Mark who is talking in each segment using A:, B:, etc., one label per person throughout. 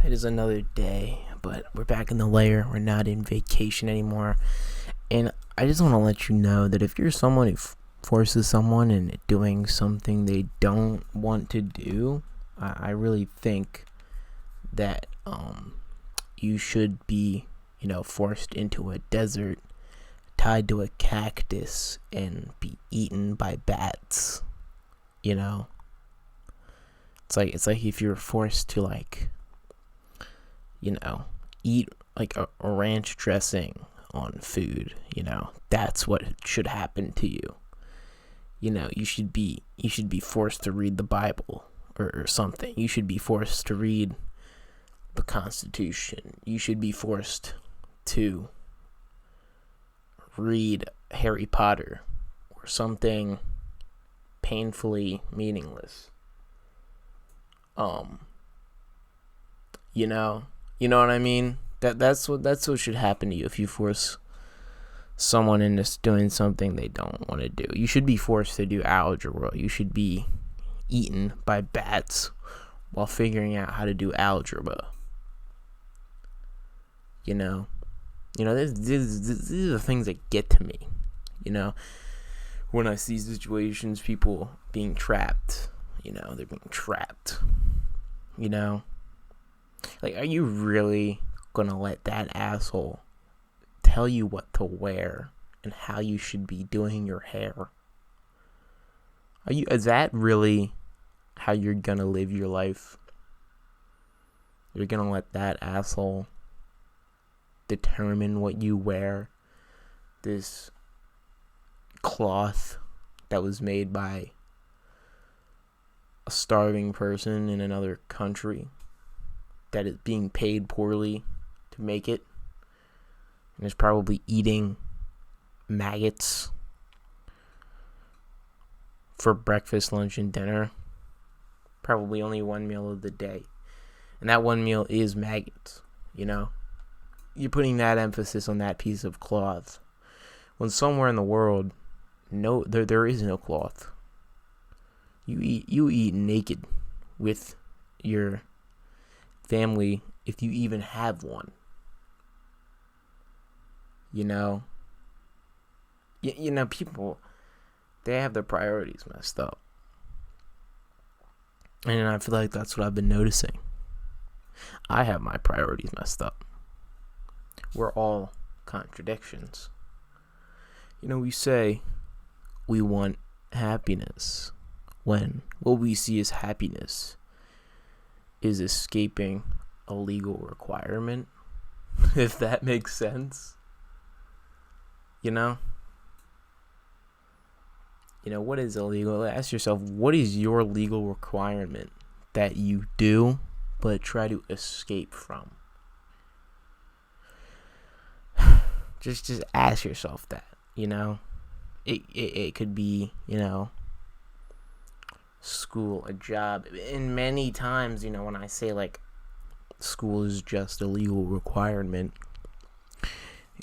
A: It is another day, but we're back in the lair. We're not in vacation anymore. And I just want to let you know that if you're someone who forces someone into doing something they don't want to do, I really think that you should be, forced into a desert, tied to a cactus, and be eaten by bats. It's like if you're forced to eat like a ranch dressing on food, that's what should happen to you. You should be forced to read the Bible or something. You should be forced to read the Constitution. You should be forced to read Harry Potter or something painfully meaningless. You know what I mean? That's what should happen to you if you force someone into doing something they don't want to do. You should be forced to do algebra. You should be eaten by bats while figuring out how to do algebra. These are the things that get to me. When I see situations, people being trapped. They're being trapped. Are you really gonna let that asshole tell you what to wear and how you should be doing your hair? Is that really how you're gonna live your life? You're gonna let that asshole determine what you wear? This cloth that was made by a starving person in another country that is being paid poorly to make it and is probably eating maggots for breakfast, lunch, and dinner. Probably only one meal of the day. And that one meal is maggots, You're putting that emphasis on that piece of cloth when somewhere in the world there is no cloth. You eat naked with your family if you even have one. People, they have their priorities messed up. And I feel like that's what I've been noticing. I have my priorities messed up. We're all contradictions. We say we want happiness when what we see as happiness is escaping a legal requirement, if that makes sense. What is illegal? Ask yourself, what is your legal requirement that you do but try to escape from? Just ask yourself that, It could be, school, a job. And many times, when I say school is just a legal requirement,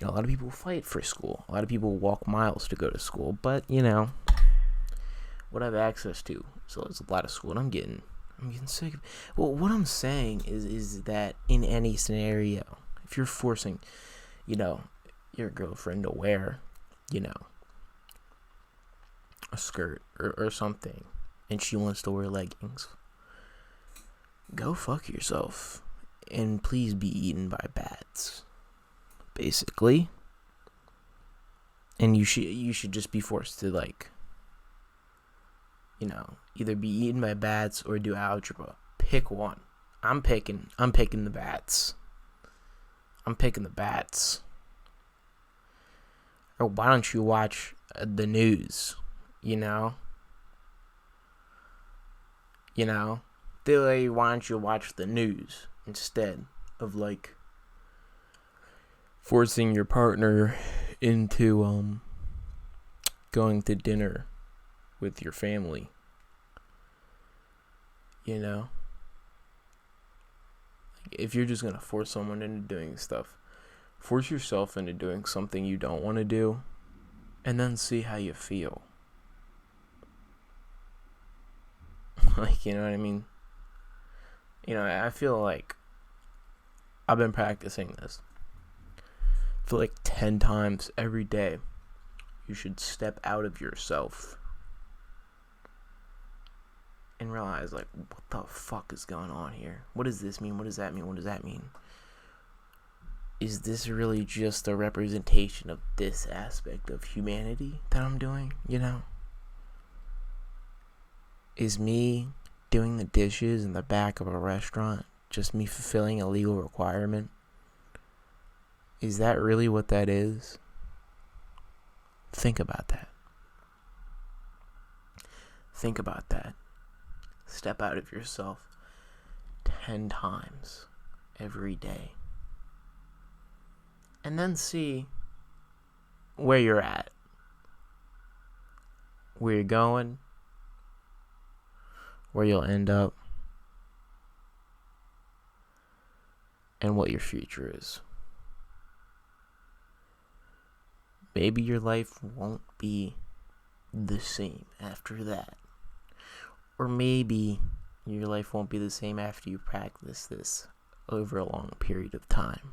A: a lot of people fight for school. A lot of people walk miles to go to school. But, what I have access to. So it's a lot of school, and I'm getting sick of it. Well, what I'm saying is that in any scenario, if you're forcing, your girlfriend to wear, a skirt or something, and she wants to wear leggings, go fuck yourself, and please be eaten by bats, basically. And you should just be forced to either be eaten by bats or do algebra. Pick one. I'm picking the bats. Or why don't you watch the news? Why don't you watch the news instead of forcing your partner into going to dinner with your family? If you're just gonna force someone into doing stuff, force yourself into doing something you don't want to do, and then see how you feel. You know what I mean? I feel like I've been practicing this. For like 10 times every day, you should step out of yourself and realize, like, what the fuck is going on here? What does this mean? What does that mean? What does that mean? Is this really just a representation of this aspect of humanity that I'm doing, you know? Is me doing the dishes in the back of a restaurant just me fulfilling a legal requirement? Is that really what that is? Think about that. Think about that. Step out of yourself 10 times every day. And then see where you're at. Where you're going. Where you'll end up. And what your future is. Maybe your life won't be the same after that. Or maybe your life won't be the same after you practice this over a long period of time.